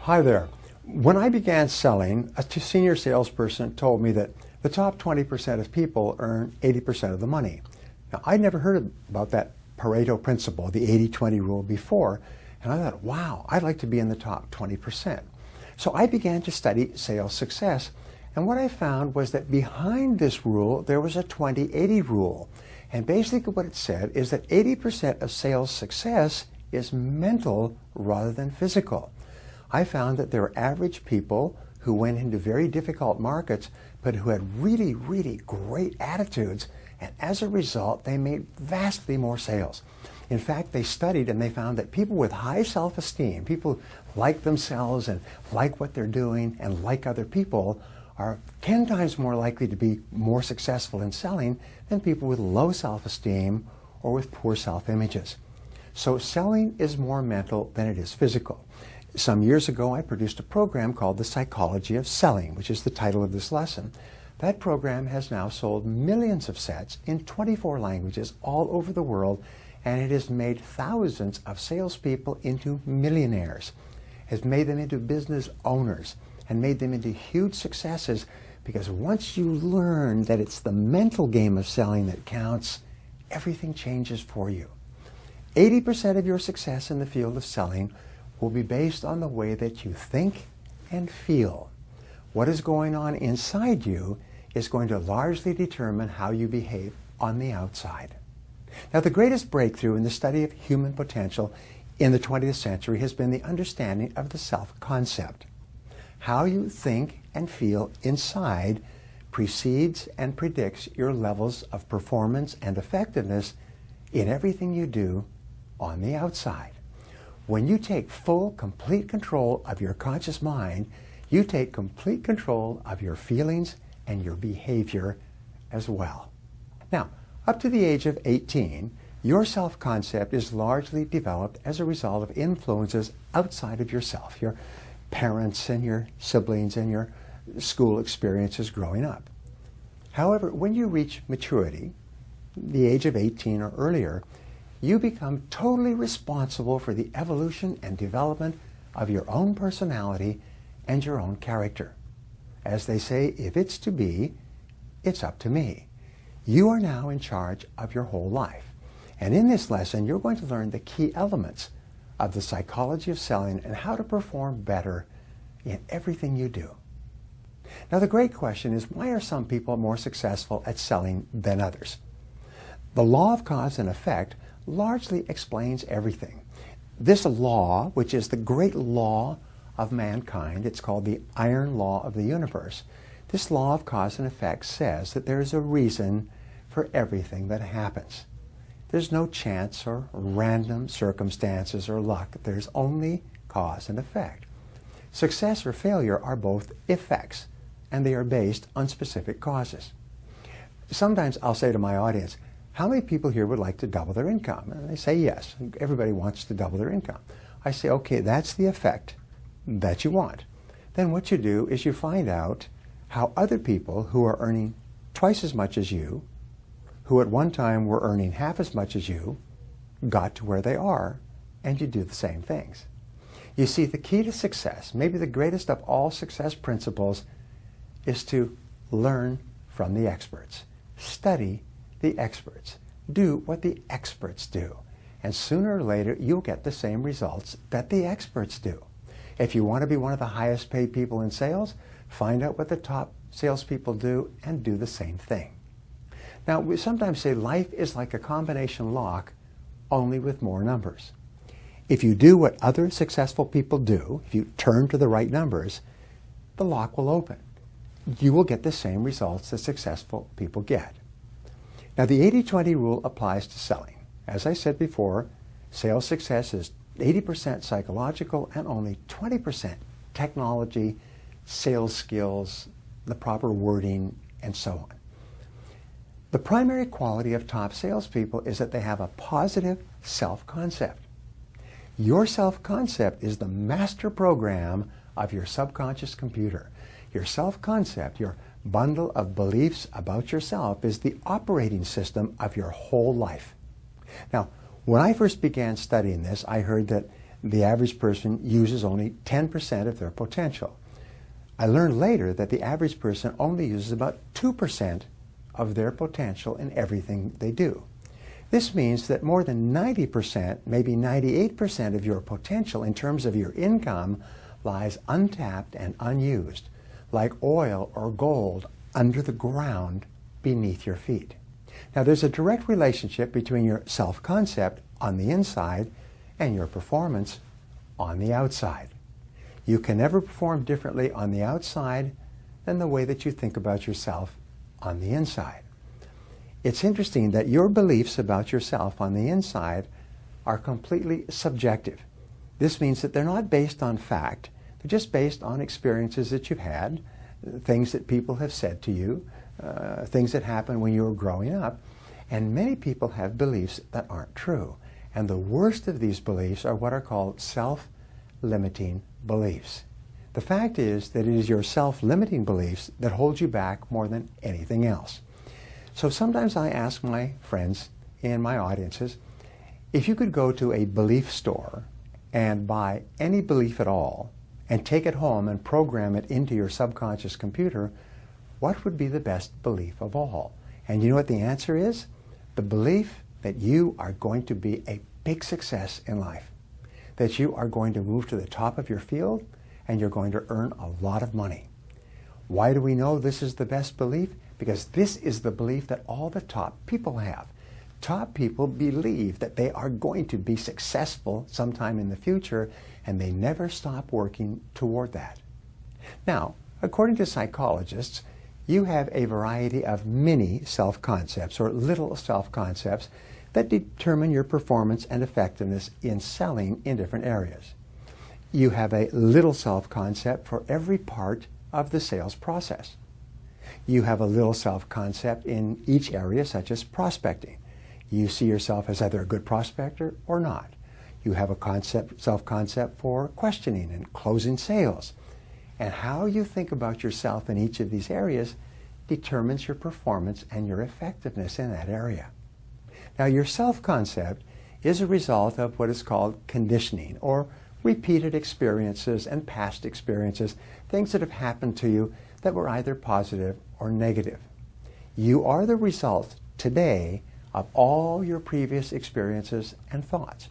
Hi there. When I began selling, a senior salesperson told me that the top 20% of people earn 80% of the money. Now, I'd never heard about that Pareto principle, the 80-20 rule before, and I thought, wow, I'd like to be in the top 20%. So I began to study sales success, and what I found was that behind this rule, there was a 20-80 rule. And basically what it said is that 80% of sales success is mental rather than physical. I found that there were average people who went into very difficult markets, but who had really, really great attitudes, and as a result, they made vastly more sales. In fact, they studied and they found that people with high self-esteem, people who like themselves and like what they're doing and like other people, are 10 times more likely to be more successful in selling than people with low self-esteem or with poor self-images. So selling is more mental than it is physical. Some years ago, I produced a program called The Psychology of Selling, which is the title of this lesson. That program has now sold millions of sets in 24 languages all over the world, and it has made thousands of salespeople into millionaires, has made them into business owners, and made them into huge successes, because once you learn that it's the mental game of selling that counts, everything changes for you. 80% of your success in the field of selling will be based on the way that you think and feel. What is going on inside you is going to largely determine how you behave on the outside. Now, the greatest breakthrough in the study of human potential in the 20th century has been the understanding of the self-concept. How you think and feel inside precedes and predicts your levels of performance and effectiveness in everything you do on the outside. When you take full, complete control of your conscious mind, you take complete control of your feelings and your behavior as well. Now, up to the age of 18, your self-concept is largely developed as a result of influences outside of yourself, your parents and your siblings and your school experiences growing up. However, when you reach maturity, the age of 18 or earlier, you become totally responsible for the evolution and development of your own personality and your own character. As they say, if it's to be, it's up to me. You are now in charge of your whole life. And in this lesson, you're going to learn the key elements of the psychology of selling and how to perform better in everything you do. Now, the great question is, why are some people more successful at selling than others? The law of cause and effect largely explains everything. This law, which is the great law of mankind, it's called the iron law of the universe. This law of cause and effect says that there is a reason for everything that happens. There's no chance or random circumstances or luck. There's only cause and effect. Success or failure are both effects, and they are based on specific causes. Sometimes I'll say to my audience, how many people here would like to double their income? And they say yes. Everybody wants to double their income. I say, okay, that's the effect that you want. Then what you do is you find out how other people who are earning twice as much as you, who at one time were earning half as much as you, got to where they are, and you do the same things. You see, the key to success, maybe the greatest of all success principles, is to learn from the experts. Study the experts. Do what the experts do. And sooner or later, you'll get the same results that the experts do. If you want to be one of the highest paid people in sales, find out what the top salespeople do and do the same thing. Now, we sometimes say life is like a combination lock, only with more numbers. If you do what other successful people do, if you turn to the right numbers, the lock will open. You will get the same results that successful people get. Now, the 80-20 rule applies to selling. As I said before, sales success is 80% psychological and only 20% technology, sales skills, the proper wording, and so on. The primary quality of top salespeople is that they have a positive self-concept. Your self-concept is the master program of your subconscious computer. Your self-concept, your bundle of beliefs about yourself, is the operating system of your whole life. Now, when I first began studying this, I heard that the average person uses only 10% of their potential. I learned later that the average person only uses about 2% of their potential in everything they do. This means that more than 90%, maybe 98% of your potential in terms of your income lies untapped and unused, like oil or gold under the ground beneath your feet. Now, there's a direct relationship between your self-concept on the inside and your performance on the outside. You can never perform differently on the outside than the way that you think about yourself on the inside. It's interesting that your beliefs about yourself on the inside are completely subjective. This means that they're not based on fact. They're just based on experiences that you've had, things that people have said to you, things that happened when you were growing up. And many people have beliefs that aren't true. And the worst of these beliefs are what are called self-limiting beliefs. The fact is that it is your self-limiting beliefs that hold you back more than anything else. So sometimes I ask my friends in my audiences, if you could go to a belief store and buy any belief at all and take it home and program it into your subconscious computer, what would be the best belief of all? And you know what the answer is? The belief that you are going to be a big success in life, that you are going to move to the top of your field and you're going to earn a lot of money. Why do we know this is the best belief? Because this is the belief that all the top people have. Top people believe that they are going to be successful sometime in the future, and they never stop working toward that. Now, according to psychologists, you have a variety of mini self-concepts or little self-concepts that determine your performance and effectiveness in selling in different areas. You have a little self-concept for every part of the sales process. You have a little self-concept in each area, such as prospecting. You see yourself as either a good prospector or not. You have a self-concept for questioning and closing sales. And how you think about yourself in each of these areas determines your performance and your effectiveness in that area. Now, your self-concept is a result of what is called conditioning, or repeated experiences and past experiences, things that have happened to you that were either positive or negative. You are the result today of all your previous experiences and thoughts.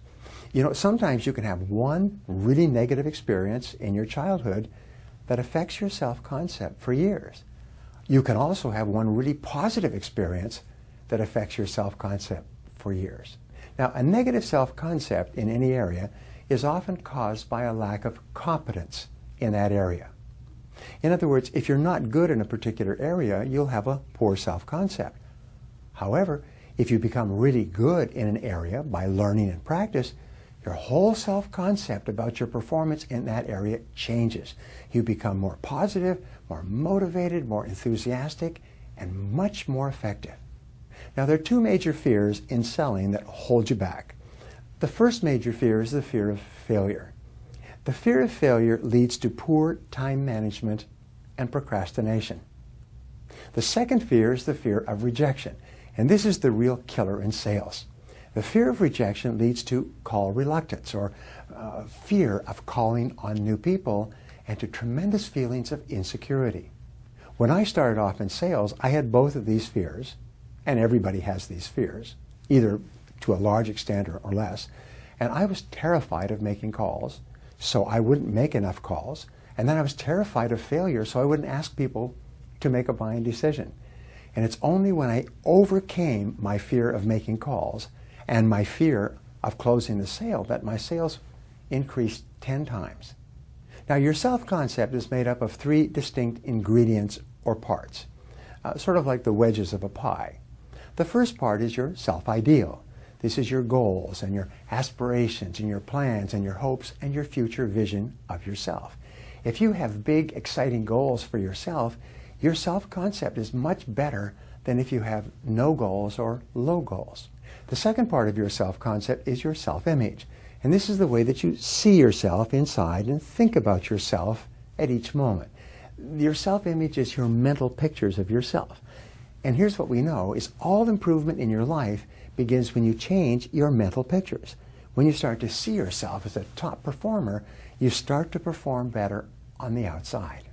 You know, sometimes you can have one really negative experience in your childhood that affects your self-concept for years. You can also have one really positive experience that affects your self-concept for years. Now, a negative self-concept in any area is often caused by a lack of competence in that area. In other words, if you're not good in a particular area, you'll have a poor self-concept. However, if you become really good in an area by learning and practice, your whole self-concept about your performance in that area changes. You become more positive, more motivated, more enthusiastic, and much more effective. Now, there are two major fears in selling that hold you back. The first major fear is the fear of failure. The fear of failure leads to poor time management and procrastination. The second fear is the fear of rejection, and this is the real killer in sales. The fear of rejection leads to call reluctance, or fear of calling on new people, and to tremendous feelings of insecurity. When I started off in sales, I had both of these fears, and everybody has these fears, either to a large extent or less, and I was terrified of making calls, so I wouldn't make enough calls, and then I was terrified of failure, so I wouldn't ask people to make a buying decision. And it's only when I overcame my fear of making calls and my fear of closing the sale that my sales increased 10 times. Now, your self-concept is made up of 3 distinct ingredients or parts, sort of like the wedges of a pie. The first part is your self-ideal. This is your goals and your aspirations and your plans and your hopes and your future vision of yourself. If you have big, exciting goals for yourself, your self-concept is much better than if you have no goals or low goals. The second part of your self-concept is your self-image. And this is the way that you see yourself inside and think about yourself at each moment. Your self-image is your mental pictures of yourself. And here's what we know, is all improvement in your life begins when you change your mental pictures. When you start to see yourself as a top performer, you start to perform better on the outside.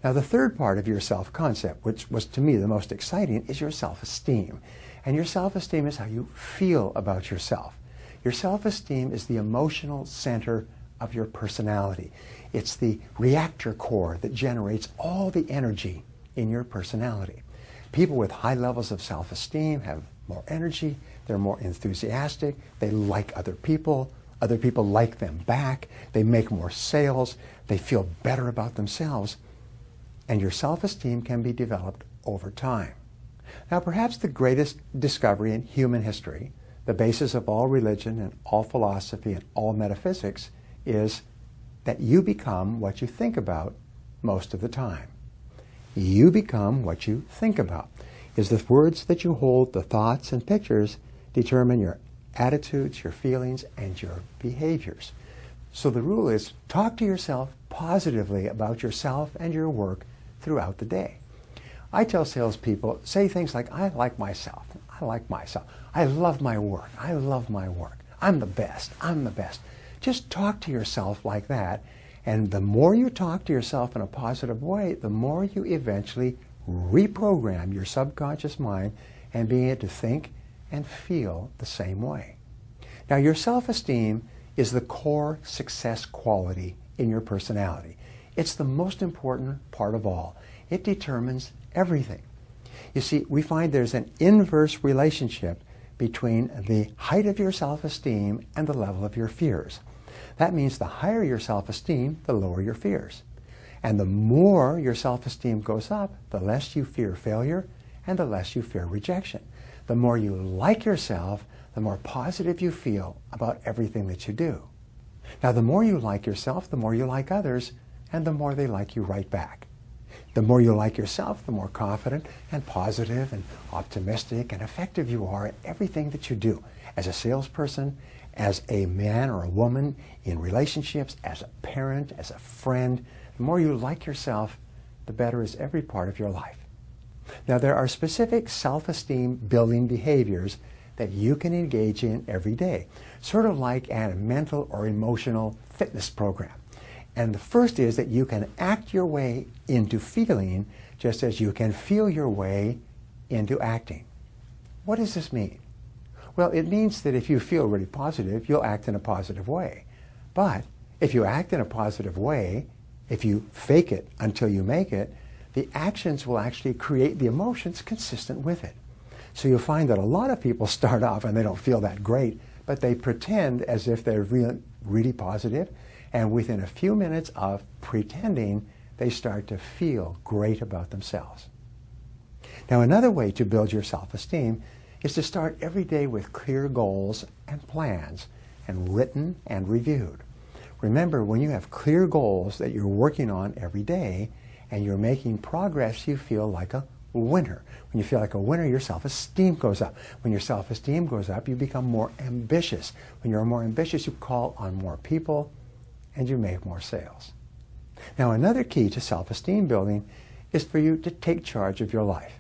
Now, the third part of your self-concept, which was to me the most exciting, is your self-esteem. And your self-esteem is how you feel about yourself. Your self-esteem is the emotional center of your personality. It's the reactor core that generates all the energy in your personality. People with high levels of self-esteem have more energy, they're more enthusiastic, they like other people like them back, they make more sales, they feel better about themselves, and your self-esteem can be developed over time. Now, perhaps the greatest discovery in human history, the basis of all religion and all philosophy and all metaphysics, is that you become what you think about most of the time. You become what you think about. Is the words that you hold, the thoughts and pictures, determine your attitudes, your feelings, and your behaviors. So the rule is, talk to yourself positively about yourself and your work throughout the day. I tell salespeople, say things like, I like myself, I like myself, I love my work, I love my work, I'm the best, I'm the best. Just talk to yourself like that, and the more you talk to yourself in a positive way, the more you eventually reprogram your subconscious mind and begin to think and feel the same way. Now, your self-esteem is the core success quality in your personality. It's the most important part of all. It determines everything. You see, we find there's an inverse relationship between the height of your self-esteem and the level of your fears. That means the higher your self-esteem, the lower your fears. And the more your self-esteem goes up, the less you fear failure and the less you fear rejection. The more you like yourself, the more positive you feel about everything that you do. Now, the more you like yourself, the more you like others, and the more they like you right back. The more you like yourself, the more confident and positive and optimistic and effective you are at everything that you do. As a salesperson, as a man or a woman, in relationships, as a parent, as a friend, the more you like yourself, the better is every part of your life. Now, there are specific self-esteem building behaviors that you can engage in every day, sort of like a mental or emotional fitness program. And the first is that you can act your way into feeling just as you can feel your way into acting. What does this mean? Well, it means that if you feel really positive, you'll act in a positive way. But if you act in a positive way, if you fake it until you make it, the actions will actually create the emotions consistent with it. So you'll find that a lot of people start off and they don't feel that great, but they pretend as if they're really positive, and within a few minutes of pretending, they start to feel great about themselves. Now, another way to build your self-esteem is to start every day with clear goals and plans, and written and reviewed. Remember, when you have clear goals that you're working on every day and you're making progress, you feel like a winner. When you feel like a winner, your self-esteem goes up. When your self-esteem goes up, you become more ambitious. When you're more ambitious, you call on more people and you make more sales. Now, another key to self-esteem building is for you to take charge of your life.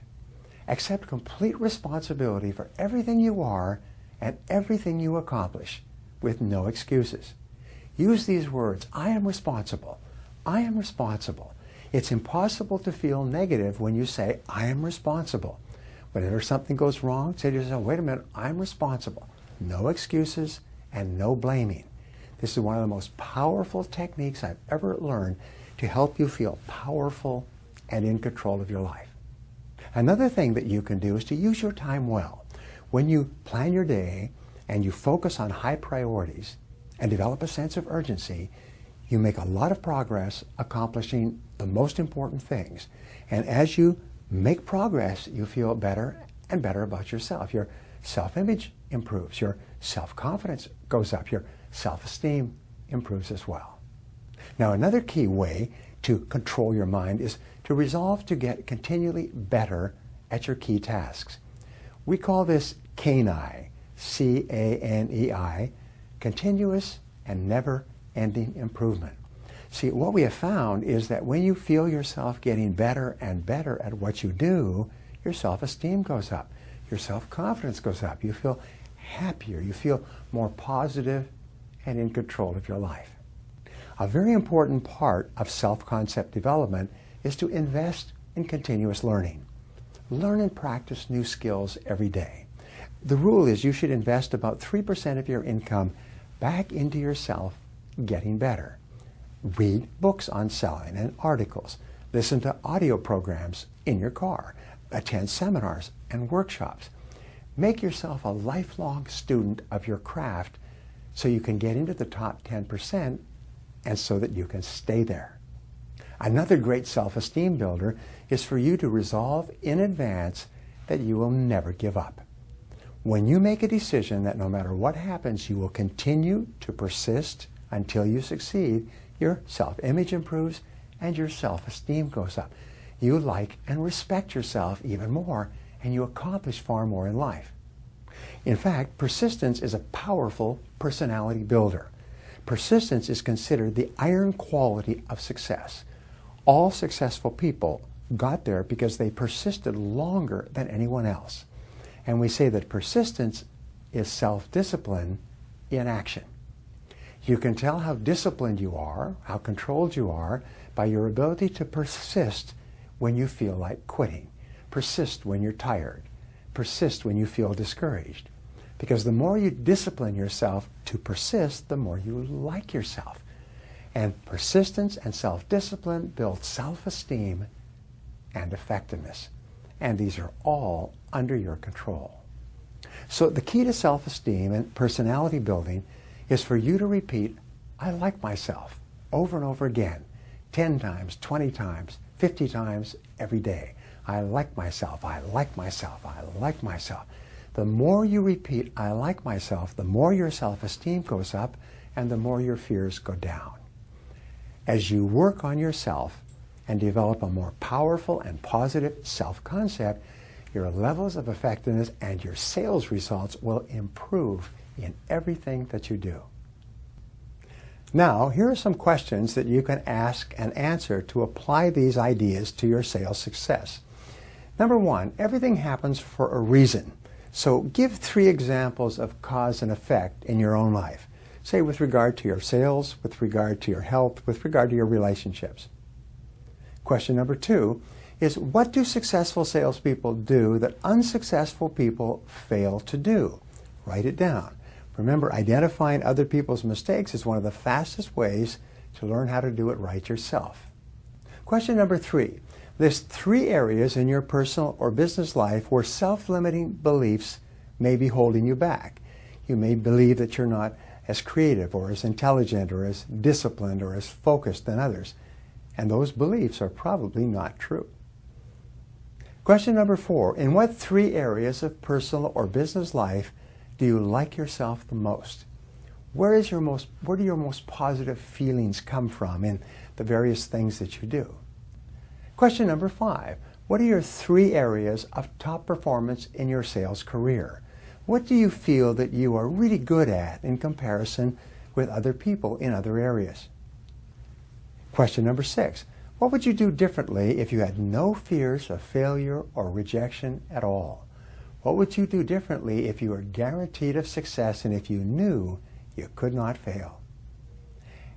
Accept complete responsibility for everything you are and everything you accomplish with no excuses. Use these words, I am responsible. I am responsible. It's impossible to feel negative when you say, I am responsible. Whenever something goes wrong, say to yourself, wait a minute, I'm responsible. No excuses and no blaming. This is one of the most powerful techniques I've ever learned to help you feel powerful and in control of your life. Another thing that you can do is to use your time well. When you plan your day and you focus on high priorities and develop a sense of urgency, you make a lot of progress accomplishing the most important things. And as you make progress, you feel better and better about yourself. Your self-image improves. Your self-confidence goes up. Your self-esteem improves as well. Now, another key way to control your mind is to resolve to get continually better at your key tasks. We call this CANEI, C-A-N-E-I, continuous and never-ending improvement. See, what we have found is that when you feel yourself getting better and better at what you do, your self-esteem goes up, your self-confidence goes up, you feel happier. You feel more positive and in control of your life. A very important part of self-concept development is to invest in continuous learning. Learn and practice new skills every day. The rule is you should invest about 3% of your income back into yourself getting better. Read books on selling and articles. Listen to audio programs in your car. Attend seminars and workshops. Make yourself a lifelong student of your craft so you can get into the top 10% and so that you can stay there. Another great self-esteem builder is for you to resolve in advance that you will never give up. When you make a decision that no matter what happens, you will continue to persist until you succeed, your self-image improves and your self-esteem goes up. You like and respect yourself even more, and you accomplish far more in life. In fact, persistence is a powerful personality builder. Persistence is considered the iron quality of success. All successful people got there because they persisted longer than anyone else. And we say that persistence is self-discipline in action. You can tell how disciplined you are, how controlled you are, by your ability to persist when you feel like quitting. Persist when you're tired. Persist when you feel discouraged. Because the more you discipline yourself to persist, the more you like yourself. And persistence and self-discipline build self-esteem and effectiveness. And these are all under your control. So the key to self-esteem and personality building is for you to repeat, I like myself, over and over again, 10 times, 20 times, 50 times every day. I like myself, I like myself, I like myself. The more you repeat, I like myself, the more your self-esteem goes up and the more your fears go down. As you work on yourself and develop a more powerful and positive self-concept, your levels of effectiveness and your sales results will improve in everything that you do. Now, here are some questions that you can ask and answer to apply these ideas to your sales success. Number one, everything happens for a reason. So give 3 examples of cause and effect in your own life. Say with regard to your sales, with regard to your health, with regard to your relationships. Question number 2 is, what do successful salespeople do that unsuccessful people fail to do? Write it down. Remember, identifying other people's mistakes is one of the fastest ways to learn how to do it right yourself. Question number 3. List 3 areas in your personal or business life where self-limiting beliefs may be holding you back. You may believe that you're not as creative or as intelligent or as disciplined or as focused than others. And those beliefs are probably not true. Question number 4. In what 3 areas of personal or business life do you like yourself the most? Where do your most positive feelings come from in the various things that you do? Question number 5. What are your 3 areas of top performance in your sales career? What do you feel that you are really good at in comparison with other people in other areas? Question number 6. What would you do differently if you had no fears of failure or rejection at all? What would you do differently if you were guaranteed of success and if you knew you could not fail?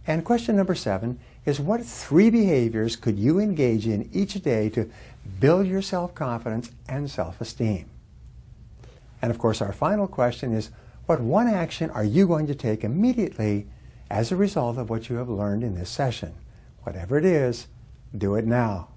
And question number 7 is, what 3 behaviors could you engage in each day to build your self-confidence and self-esteem? And of course, our final question is, what 1 action are you going to take immediately as a result of what you have learned in this session? Whatever it is, do it now.